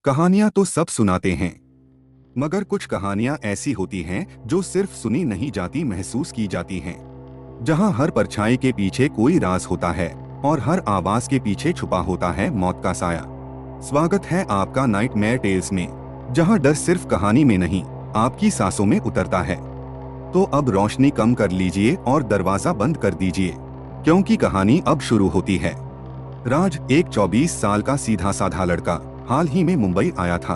कहानियां तो सब सुनाते हैं, मगर कुछ कहानियां ऐसी होती हैं जो सिर्फ सुनी नहीं जाती, महसूस की जाती हैं। जहां हर परछाई के पीछे कोई राज होता है और हर आवाज के पीछे छुपा होता है मौत का साया। स्वागत है आपका नाइटमेयर टेल्स में, जहां डर सिर्फ कहानी में नहीं, आपकी सांसों में उतरता है। तो अब रोशनी कम कर लीजिए और दरवाजा बंद कर दीजिए, क्योंकि कहानी अब शुरू होती है। राज एक 24 साल का सीधा साधा लड़का हाल ही में मुंबई आया था।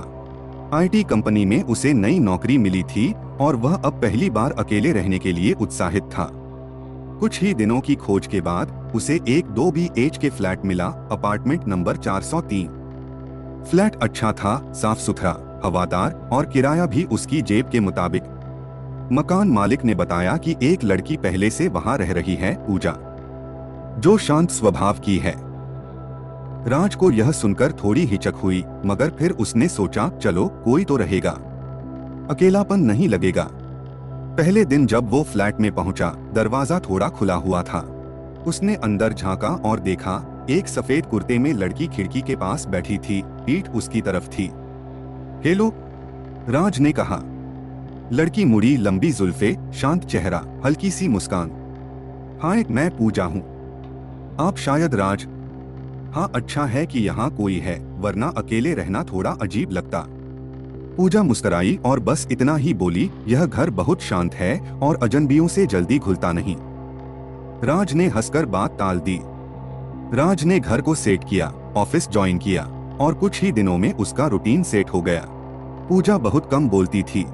आईटी कंपनी में उसे नई नौकरी मिली थी और वह अब पहली बार अकेले रहने के लिए उत्साहित था। कुछ ही दिनों की खोज के बाद उसे एक 2 BH के फ्लैट मिला, अपार्टमेंट नंबर 403। फ्लैट अच्छा था, साफ सुथरा, हवादार और किराया भी उसकी जेब के मुताबिक। मकान मालिक ने बताया कि एक लड़की पहले से वहां रह रही है, पूजा, जो शांत स्वभाव की है। राज को यह सुनकर थोड़ी हिचक हुई, मगर फिर उसने सोचा, चलो कोई तो रहेगा, अकेलापन नहीं लगेगा। पहले दिन जब वो फ्लैट में पहुंचा, दरवाजा थोड़ा खुला हुआ था। उसने अंदर झांका और देखा, एक सफेद कुर्ते में लड़की खिड़की के पास बैठी थी, पीठ उसकी तरफ थी। हेलो, राज ने कहा। लड़की मुड़ी, लंबी जुल्फे, शांत चेहरा, हल्की सी मुस्कान। हाय, मैं पूजा हूँ। आप शायद राज? हाँ, अच्छा है कि यहाँ कोई है, वरना अकेले रहना थोड़ा अजीब लगता। पूजा मुस्कुराई और बस इतना ही बोली, यह घर बहुत शांत है और अजनबियों से जल्दी घुलता नहीं। राज ने हंसकर बात टाल दी। राज ने घर को सेट किया, ऑफिस ज्वाइन किया और कुछ ही दिनों में उसका रूटीन सेट हो गया। पूजा बहुत कम बोलती थी,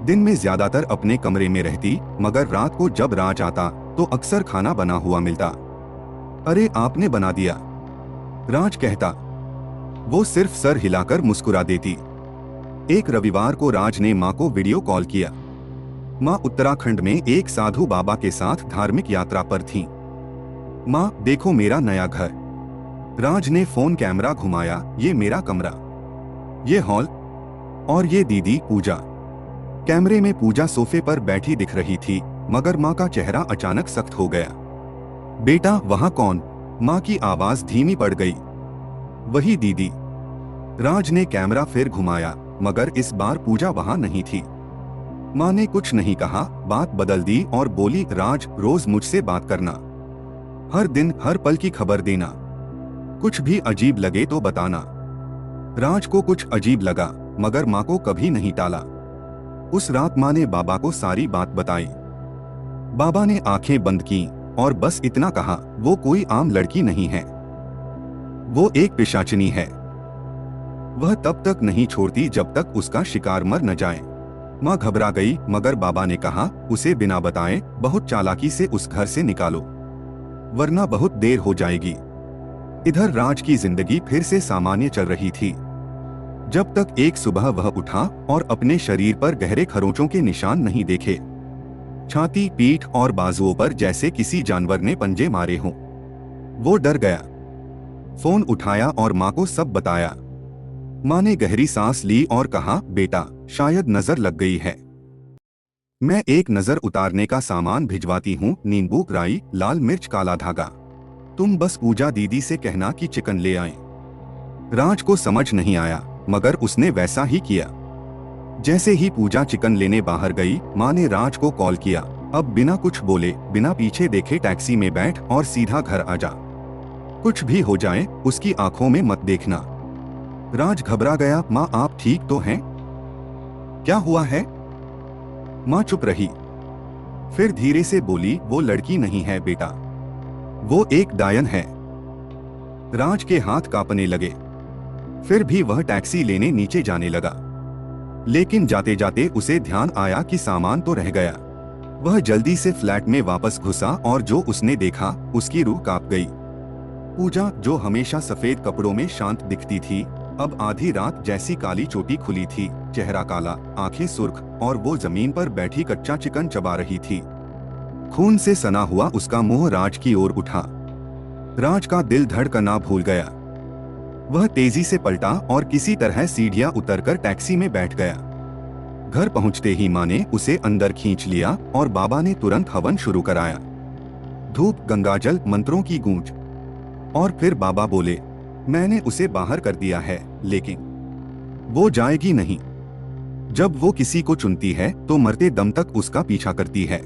दिन में ज्यादातर अपने कमरे में रहती, मगर रात को जब राज आता तो अक्सर खाना बना हुआ मिलता। अरे, आपने बना दिया, राज कहता। वो सिर्फ सर हिलाकर मुस्कुरा देती। एक रविवार को राज ने माँ को वीडियो कॉल किया। माँ उत्तराखंड में एक साधु बाबा के साथ धार्मिक यात्रा पर थीं। माँ, देखो मेरा नया घर। राज ने फोन कैमरा घुमाया, ये मेरा कमरा, ये हॉल और ये दीदी पूजा। कैमरे में पूजा सोफे पर बैठी दिख रही थी, मगर माँ का चेहरा अचानक सख्त हो गया। बेटा, वहाँ कौन? माँ की आवाज धीमी पड़ गई। वही दीदी। राज ने कैमरा फिर घुमाया, मगर इस बार पूजा वहां नहीं थी। माँ ने कुछ नहीं कहा, बात बदल दी और बोली, राज, रोज मुझसे बात करना, हर दिन हर पल की खबर देना, कुछ भी अजीब लगे तो बताना। राज को कुछ अजीब लगा, मगर माँ को कभी नहीं टाला। उस रात माँ ने बाबा को सारी बात बताई। बाबा ने आंखें बंद की और बस इतना कहा, वो कोई आम लड़की नहीं है, वो एक पिशाचिनी है। वह तब तक नहीं छोड़ती जब तक उसका शिकार मर न जाए। माँ घबरा गई, मगर बाबा ने कहा, उसे बिना बताए बहुत चालाकी से उस घर से निकालो, वरना बहुत देर हो जाएगी। इधर राज की जिंदगी फिर से सामान्य चल रही थी, जब तक एक सुबह वह उठा और अपने शरीर पर गहरे खरोंचों के निशान नहीं देखे। छाती, पीठ और बाजुओं पर जैसे किसी जानवर ने पंजे मारे हों। वो डर गया, फोन उठाया और माँ को सब बताया। माँ ने गहरी सांस ली और कहा, बेटा, शायद नजर लग गई है, मैं एक नजर उतारने का सामान भिजवाती हूँ, नींबू, राई, लाल मिर्च, काला धागा। तुम बस पूजा दीदी से कहना कि चिकन ले आए। राज को समझ नहीं आया, मगर उसने वैसा ही किया। जैसे ही पूजा चिकन लेने बाहर गई, माँ ने राज को कॉल किया, अब बिना कुछ बोले, बिना पीछे देखे टैक्सी में बैठ और सीधा घर आ जा। कुछ भी हो जाए, उसकी आंखों में मत देखना। राज घबरा गया, माँ आप ठीक तो हैं? क्या हुआ है? माँ चुप रही, फिर धीरे से बोली, वो लड़की नहीं है बेटा, वो एक डायन है। राज के हाथ कांपने लगे, फिर भी वह टैक्सी लेने नीचे जाने लगा। लेकिन जाते जाते उसे ध्यान आया कि सामान तो रह गया। वह जल्दी से फ्लैट में वापस घुसा और जो उसने देखा, उसकी रूह कांप गई। पूजा, जो हमेशा सफेद कपड़ों में शांत दिखती थी, अब आधी रात जैसी काली चोटी खुली थी, चेहरा काला, आंखें सुर्ख, और वो जमीन पर बैठी कच्चा चिकन चबा रही थी। खून से सना हुआ उसका मुंह राज की ओर उठा। राज का दिल धड़कना भूल गया। वह तेजी से पलटा और किसी तरह सीढ़ियां उतरकर टैक्सी में बैठ गया। घर पहुंचते ही माँ ने उसे अंदर खींच लिया और बाबा ने तुरंत हवन शुरू कराया। धूप, गंगाजल, मंत्रों की गूंज। और फिर बाबा बोले, मैंने उसे बाहर कर दिया है, लेकिन वो जाएगी नहीं। जब वो किसी को चुनती है तो मरते दम तक उसका पीछा करती है।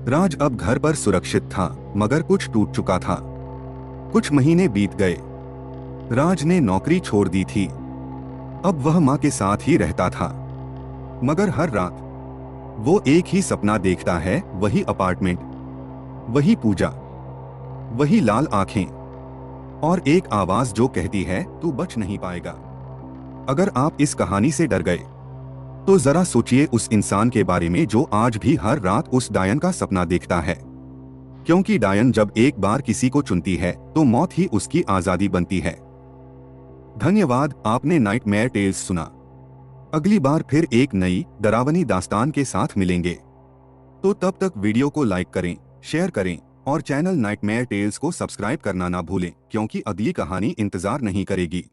राज अब घर पर सुरक्षित था, मगर कुछ टूट चुका था। कुछ महीने बीत गए। राज ने नौकरी छोड़ दी थी। अब वह माँ के साथ ही रहता था, मगर हर रात वो एक ही सपना देखता है, वही अपार्टमेंट, वही पूजा, वही लाल आंखें और एक आवाज जो कहती है तू बच नहीं पाएगा। अगर आप इस कहानी से डर गए तो जरा सोचिए उस इंसान के बारे में जो आज भी हर रात उस डायन का सपना देखता है, क्योंकि डायन जब एक बार किसी को चुनती है तो मौत ही उसकी आजादी बनती है। धन्यवाद, आपने नाइटमेयर टेल्स सुना। अगली बार फिर एक नई डरावनी दास्तान के साथ मिलेंगे। तो तब तक वीडियो को लाइक करें, शेयर करें और चैनल नाइटमेयर टेल्स को सब्सक्राइब करना ना भूलें, क्योंकि अगली कहानी इंतजार नहीं करेगी।